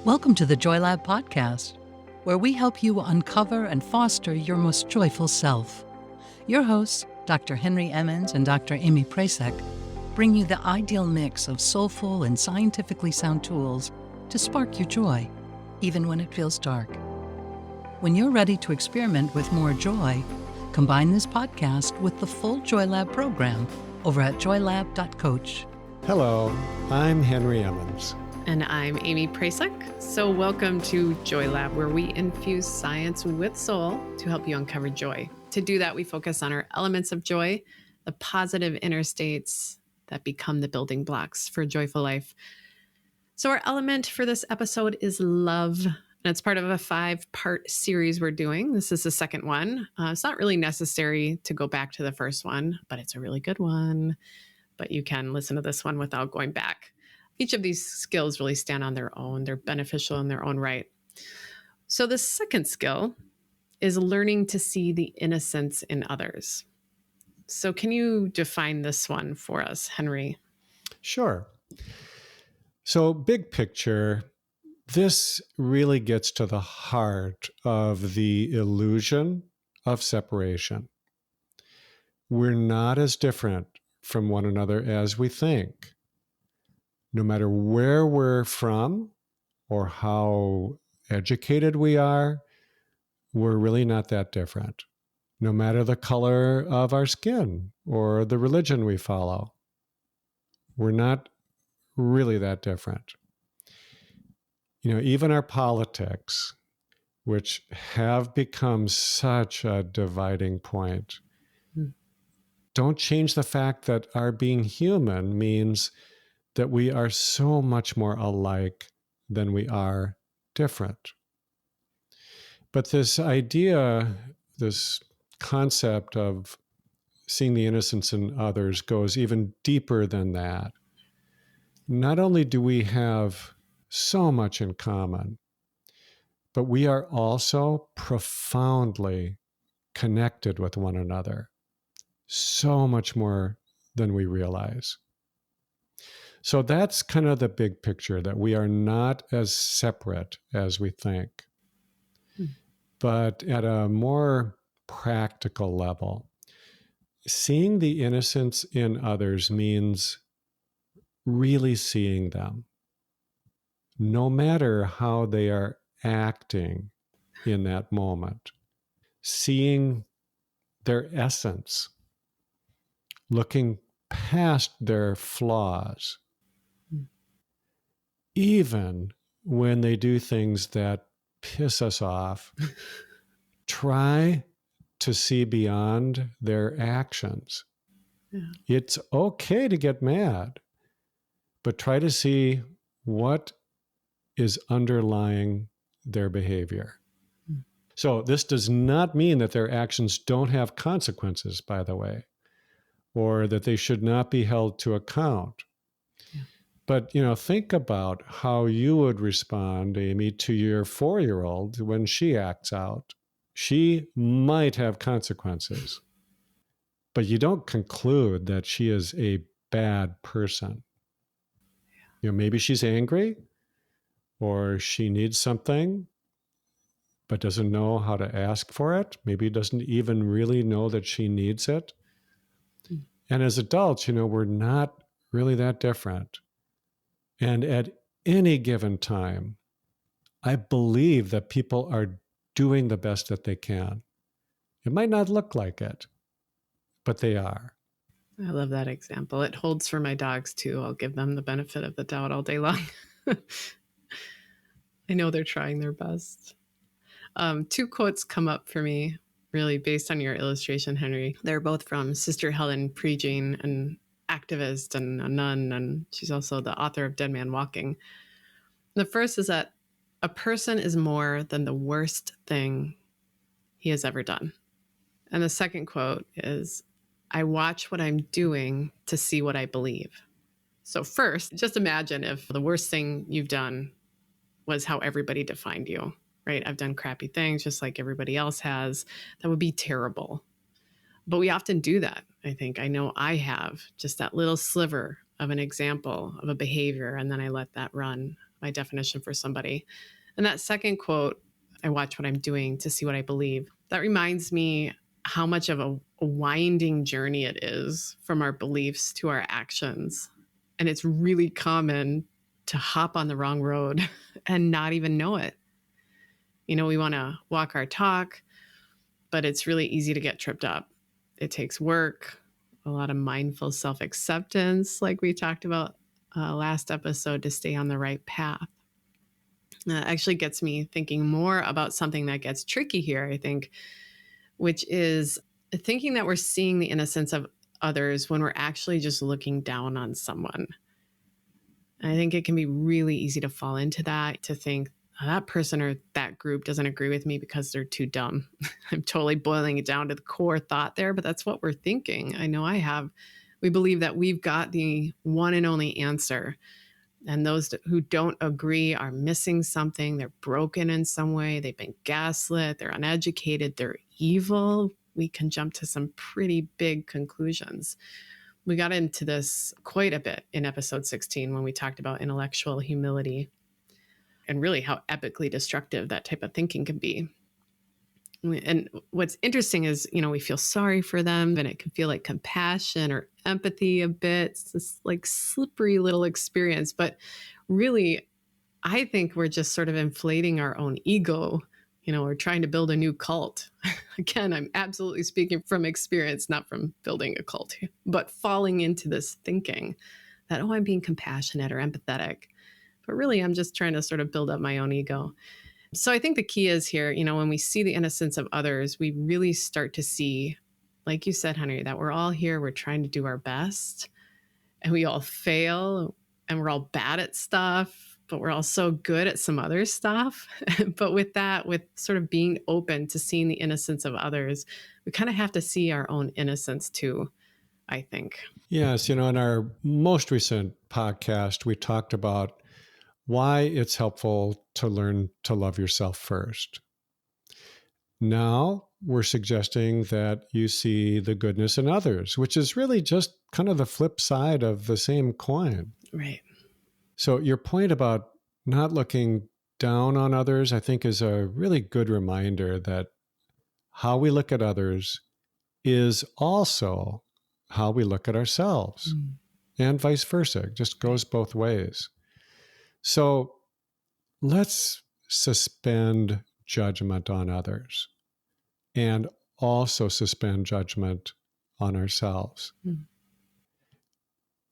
Welcome to the Joy Lab podcast, where we help you uncover and foster your most joyful self. Your hosts, Dr. Henry Emmons and Dr. Amy Prejean, bring you the ideal mix of soulful and scientifically sound tools to spark your joy, even when it feels dark. When you're ready to experiment with more joy, combine this podcast with the full Joy Lab program over at joylab.coach. Hello, I'm Henry Emmons. And I'm Amy Prejean. So welcome to Joy Lab, where we infuse science with soul to help you uncover joy. To do that, we focus on our elements of joy, the positive inner states that become the building blocks for a joyful life. So our element for this episode is love. And it's part of a 5-part series we're doing. This is the second one. It's not really necessary to go back to the first one, but it's a really good one. But you can listen to this one without going back. Each of these skills really stand on their own. They're beneficial in their own right. So the second skill is learning to see the innocence in others. So can you define this one for us, Henry? Sure. So big picture, this really gets to the heart of the illusion of separation. We're not as different from one another as we think. No matter where we're from or how educated we are, we're really not that different. No matter the color of our skin or the religion we follow, we're not really that different. You know, even our politics, which have become such a dividing point, don't change the fact that our being human means that we are so much more alike than we are different. But this idea, this concept of seeing the innocence in others goes even deeper than that. Not only do we have so much in common, but we are also profoundly connected with one another, so much more than we realize. So that's kind of the big picture, that we are not as separate as we think. But at a more practical level, seeing the innocence in others means really seeing them, no matter how they are acting in that moment. Seeing their essence, looking past their flaws, even when they do things that piss us off. Try to see beyond their actions. Yeah. It's okay to get mad, but try to see what is underlying their behavior. So this does not mean that their actions don't have consequences, by the way, or that they should not be held to account. But, you know, think about how you would respond, Amy, to your 4-year-old when she acts out. She might have consequences, but you don't conclude that she is a bad person. You know, maybe she's angry or she needs something, but doesn't know how to ask for it. Maybe doesn't even really know that she needs it. And as adults, you know, we're not really that different. And at any given time, I believe that people are doing the best that they can. It might not look like it, but they are. I love that example. It holds for my dogs too. I'll give them the benefit of the doubt all day long. I know they're trying their best. 2 quotes come up for me, really based on your illustration, Henry. They're both from Sister Helen Prejean, an activist and a nun, and she's also the author of Dead Man Walking. The first is that a person is more than the worst thing he has ever done. And the second quote is, I watch what I'm doing to see what I believe. So first, just imagine if the worst thing you've done was how everybody defined you, right? I've done crappy things just like everybody else has. That would be terrible. But we often do that, I think. I know I have just that little sliver of an example of a behavior, and then I let that run. my definition for somebody. And that second quote, I watch what I'm doing to see what I believe. That reminds me how much of a winding journey it is from our beliefs to our actions. And it's really common to hop on the wrong road and not even know it. We want to walk our talk, but it's really easy to get tripped up. It takes work, a lot of mindful self-acceptance, like we talked about last episode, to stay on the right path. Actually gets me thinking more about something that gets tricky here, I think, which is thinking that we're seeing the innocence of others when we're actually just looking down on someone. And I think it can be really easy to fall into that, to think, oh, that person or that group doesn't agree with me because they're too dumb. I'm totally boiling it down to the core thought there, but that's what we're thinking. I know I have. We believe that we've got the one and only answer. And those who don't agree are missing something. They're broken in some way. They've been gaslit. They're uneducated. They're evil. We can jump to some pretty big conclusions. We got into this quite a bit in episode 16 when we talked about intellectual humility and really how epically destructive that type of thinking can be. And what's interesting is, we feel sorry for them, and it can feel like compassion or empathy a bit. It's this like slippery little experience. But really, I think we're just sort of inflating our own ego. We're trying to build a new cult. Again, I'm absolutely speaking from experience, not from building a cult, but falling into this thinking that, I'm being compassionate or empathetic. But really, I'm just trying to sort of build up my own ego. So I think the key is here, when we see the innocence of others, we really start to see, like you said, Henry, that we're all here, we're trying to do our best, and we all fail, and we're all bad at stuff, but we're all so good at some other stuff. But with sort of being open to seeing the innocence of others, we kind of have to see our own innocence too, I think. Yes, in our most recent podcast, we talked about why it's helpful to learn to love yourself first. Now we're suggesting that you see the goodness in others, which is really just kind of the flip side of the same coin. Right. So your point about not looking down on others, I think, is a really good reminder that how we look at others is also how we look at ourselves, and vice versa. It just goes both ways. So let's suspend judgment on others and also suspend judgment on ourselves.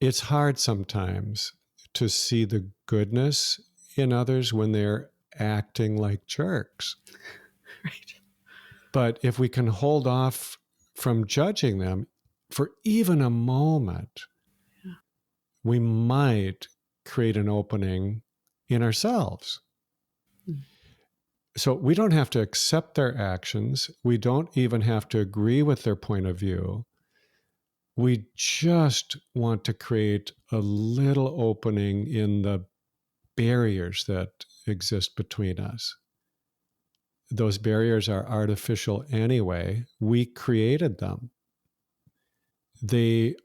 It's hard sometimes to see the goodness in others when they're acting like jerks. Right. But if we can hold off from judging them for even a moment, we might create an opening in ourselves. So we don't have to accept their actions. We don't even have to agree with their point of view. We just want to create a little opening in the barriers that exist between us. Those barriers are artificial anyway. We created them. They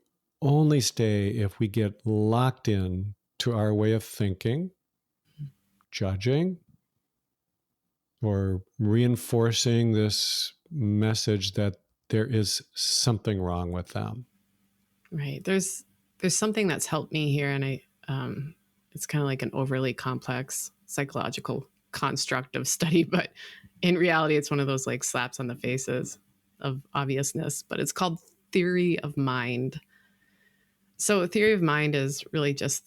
only stay if we get locked in to our way of thinking, judging, or reinforcing this message that there is something wrong with them. Right. There's something that's helped me here, and it's kind of like an overly complex psychological construct of study, but in reality, it's one of those like slaps on the faces of obviousness, but it's called theory of mind. So a theory of mind is really just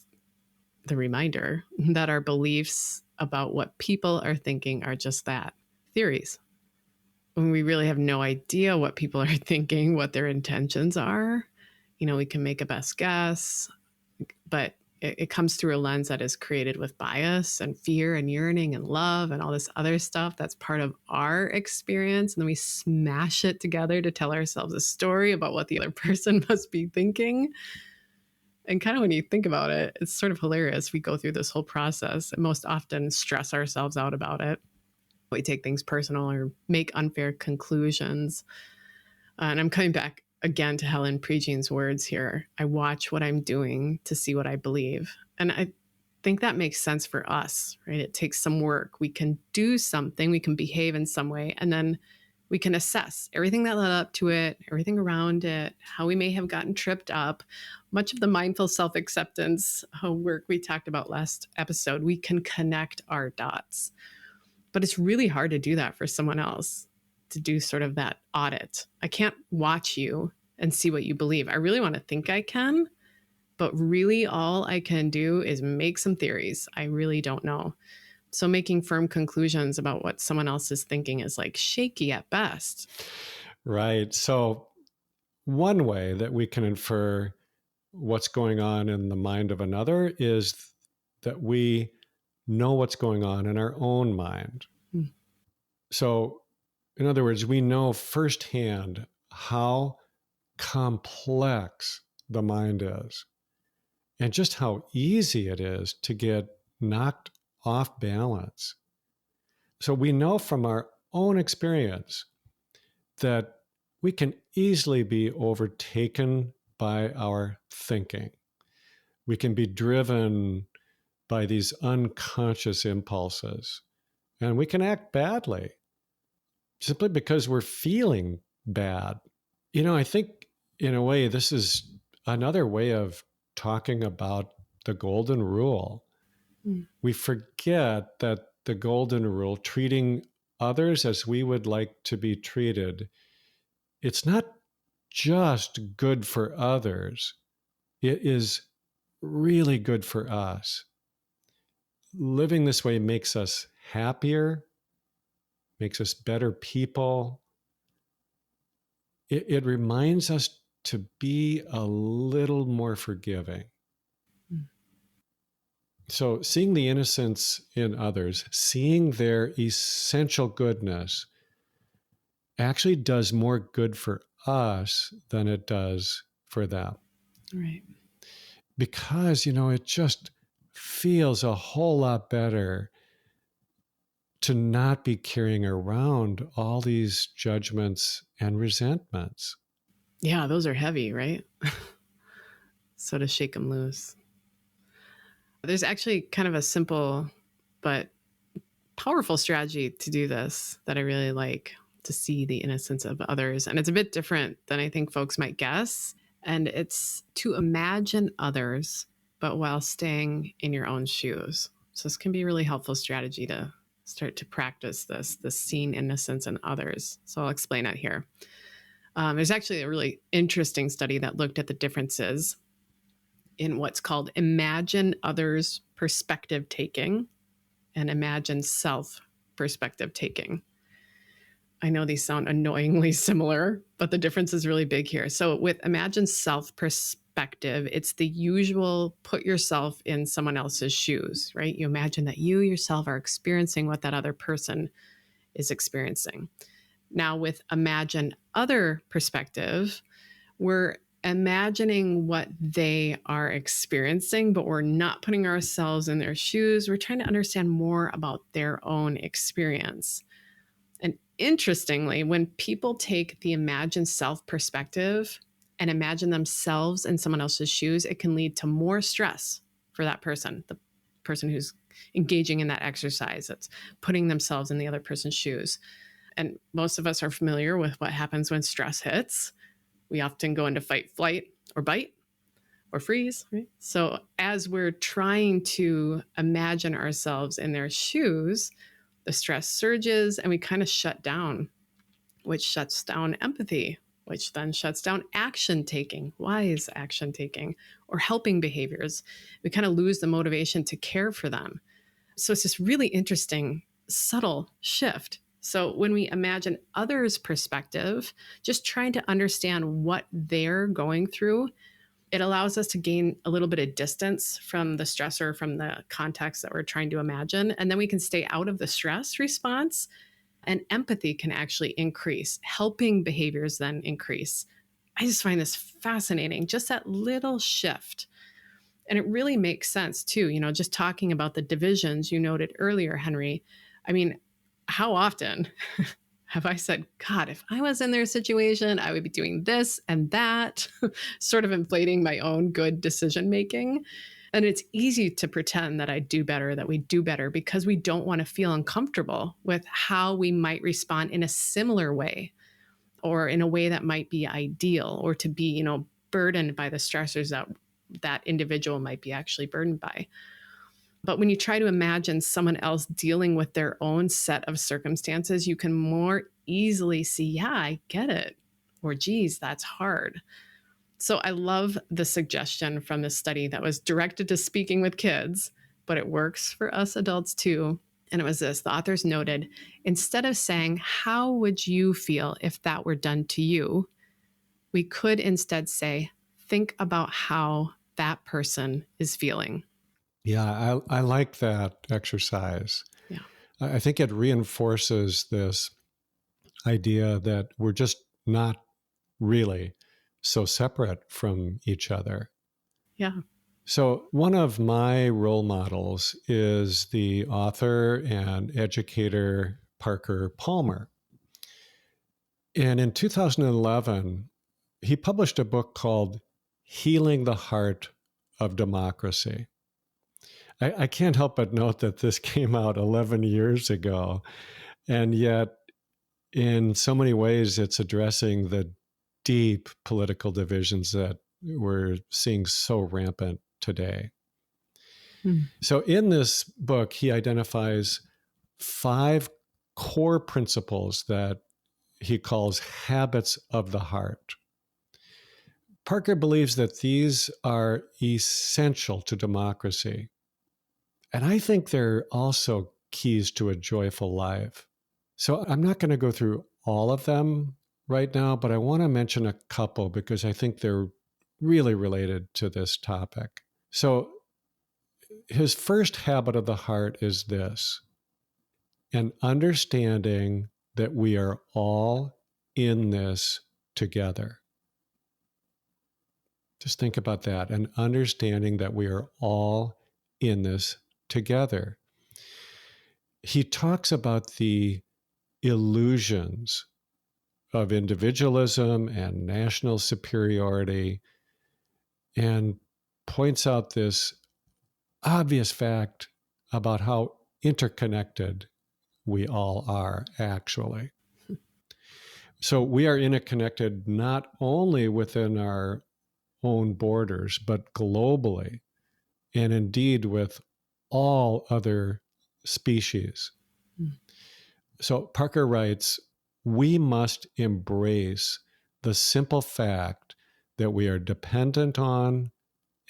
the reminder that our beliefs about what people are thinking are just that, theories. When we really have no idea what people are thinking, what their intentions are, we can make a best guess, but it comes through a lens that is created with bias and fear and yearning and love and all this other stuff that's part of our experience. And then we smash it together to tell ourselves a story about what the other person must be thinking. And kind of when you think about it, it's sort of hilarious. We go through this whole process and most often stress ourselves out about it. We take things personal or make unfair conclusions. And I'm coming back again to Helen Prejean's words here. I watch what I'm doing to see what I believe. And think that makes sense for us, right? It takes some work. We can do something, we can behave in some way, and then we can assess everything that led up to it, everything around it, how we may have gotten tripped up. Much of the mindful self-acceptance work we talked about last episode, we can connect our dots. But it's really hard to do that for someone else, to do sort of that audit. I can't watch you and see what you believe. I really want to think I can, but really all I can do is make some theories. I really don't know. So making firm conclusions about what someone else is thinking is like shaky at best. Right. So one way that we can infer what's going on in the mind of another is that we know what's going on in our own mind. So, in other words, we know firsthand how complex the mind is and just how easy it is to get knocked off balance. So we know from our own experience that we can easily be overtaken by our thinking. We can be driven by these unconscious impulses, and we can act badly simply because we're feeling bad. I think in a way, this is another way of talking about the golden rule. We forget that the golden rule, treating others as we would like to be treated, it's not just good for others. It is really good for us. Living this way makes us happier, makes us better people. It reminds us to be a little more forgiving. So seeing the innocence in others, seeing their essential goodness, actually does more good for us than it does for them. Right. Because, it just feels a whole lot better to not be carrying around all these judgments and resentments. Yeah, those are heavy, right? So to shake them loose. There's actually kind of a simple but powerful strategy to do this that I really like, to see the innocence of others. And it's a bit different than I think folks might guess. And it's to imagine others, but while staying in your own shoes. So this can be a really helpful strategy to start to practice this seeing innocence in others. So I'll explain it here. There's actually a really interesting study that looked at the differences in what's called imagine others perspective taking and imagine self perspective taking. I know these sound annoyingly similar, but the difference is really big here. So with imagine self perspective, it's the usual put yourself in someone else's shoes, right? You imagine that you yourself are experiencing what that other person is experiencing. Now with imagine other perspective, we're imagining what they are experiencing, but we're not putting ourselves in their shoes. We're trying to understand more about their own experience. And interestingly, when people take the imagine self perspective and imagine themselves in someone else's shoes, it can lead to more stress for that person, the person who's engaging in that exercise. It's putting themselves in the other person's shoes. And most of us are familiar with what happens when stress hits. We often go into fight, flight, or bite, or freeze. Right? So as we're trying to imagine ourselves in their shoes, the stress surges and we kind of shut down, which shuts down empathy, which then shuts down action taking, wise action taking, or helping behaviors. We kind of lose the motivation to care for them. So it's this really interesting, subtle shift. So when we imagine others' perspective, just trying to understand what they're going through, it allows us to gain a little bit of distance from the stressor, from the context that we're trying to imagine. And then we can stay out of the stress response, and empathy can actually increase. Helping behaviors then increase. I just find this fascinating, just that little shift. And it really makes sense too, just talking about the divisions you noted earlier, Henry. I mean, how often have I said, God, if I was in their situation, I would be doing this and that, sort of inflating my own good decision making. And it's easy to pretend that I do better, that we do better, because we don't want to feel uncomfortable with how we might respond in a similar way, or in a way that might be ideal, or to be, burdened by the stressors that individual might be actually burdened by. But when you try to imagine someone else dealing with their own set of circumstances, you can more easily see, yeah, I get it. Or, geez, that's hard. So I love the suggestion from this study that was directed to speaking with kids, but it works for us adults too. And it was this: the authors noted, instead of saying, how would you feel if that were done to you? We could instead say, think about how that person is feeling. Yeah, I like that exercise. Yeah. I think it reinforces this idea that we're just not really so separate from each other. Yeah. So one of my role models is the author and educator Parker Palmer. And in 2011, he published a book called Healing the Heart of Democracy. I can't help but note that this came out 11 years ago, and yet in so many ways it's addressing the deep political divisions that we're seeing so rampant today. So in this book, he identifies 5 core principles that he calls habits of the heart. Parker believes that these are essential to democracy. And I think they're also keys to a joyful life. So I'm not going to go through all of them right now, but I want to mention a couple because I think they're really related to this topic. So his first habit of the heart is this: an understanding that we are all in this together. Just think about that, an understanding that we are all in this together. He talks about the illusions of individualism and national superiority and points out this obvious fact about how interconnected we all are actually. So we are interconnected not only within our own borders, but globally, and indeed with all other species. So Parker writes, we must embrace the simple fact that we are dependent on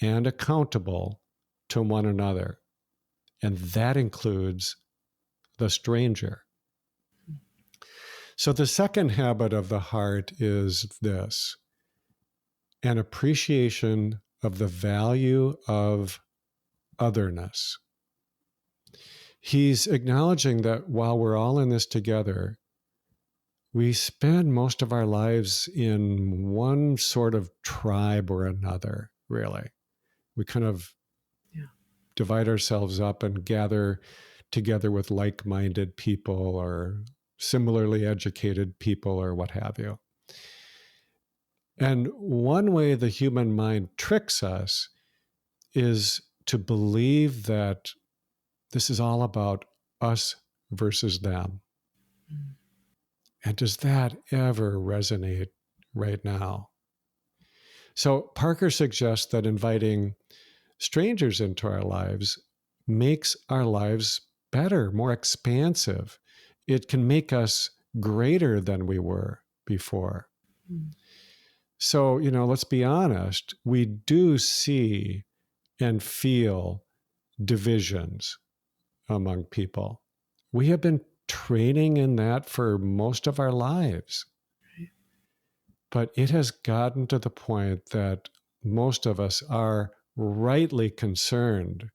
and accountable to one another. And that includes the stranger. So the second habit of the heart is this: an appreciation of the value of otherness. He's acknowledging that while we're all in this together, we spend most of our lives in one sort of tribe or another, really. We kind of divide ourselves up and gather together with like-minded people or similarly educated people or what have you. And one way the human mind tricks us is to believe that this is all about us versus them. And does that ever resonate right now? So Parker suggests that inviting strangers into our lives makes our lives better, more expansive. It can make us greater than we were before. So, let's be honest, we do see and feel divisions among people. We have been training in that for most of our lives. But it has gotten to the point that most of us are rightly concerned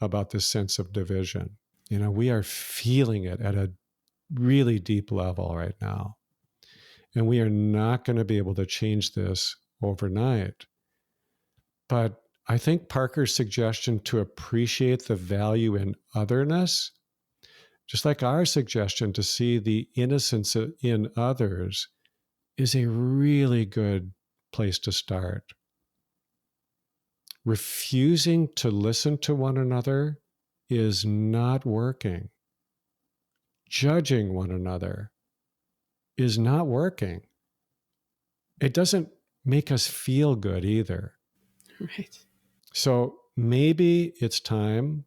about this sense of division. We are feeling it at a really deep level right now. And we are not going to be able to change this overnight. But I think Parker's suggestion to appreciate the value in otherness, just like our suggestion to see the innocence in others, is a really good place to start. refusing to listen to one another is not working. Judging one another is not working. It doesn't make us feel good either. Right. So maybe it's time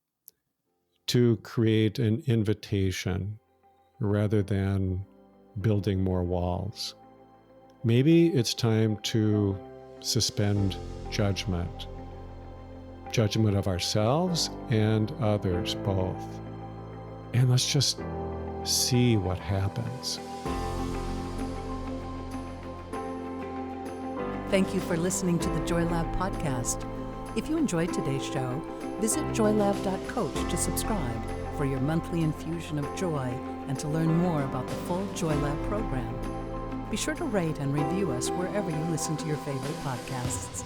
to create an invitation rather than building more walls. Maybe it's time to suspend judgment of ourselves and others both. And let's just see what happens. Thank you for listening to the Joy Lab podcast. If you enjoyed today's show, visit joylab.coach to subscribe for your monthly infusion of joy and to learn more about the full Joy Lab program. Be sure to rate and review us wherever you listen to your favorite podcasts.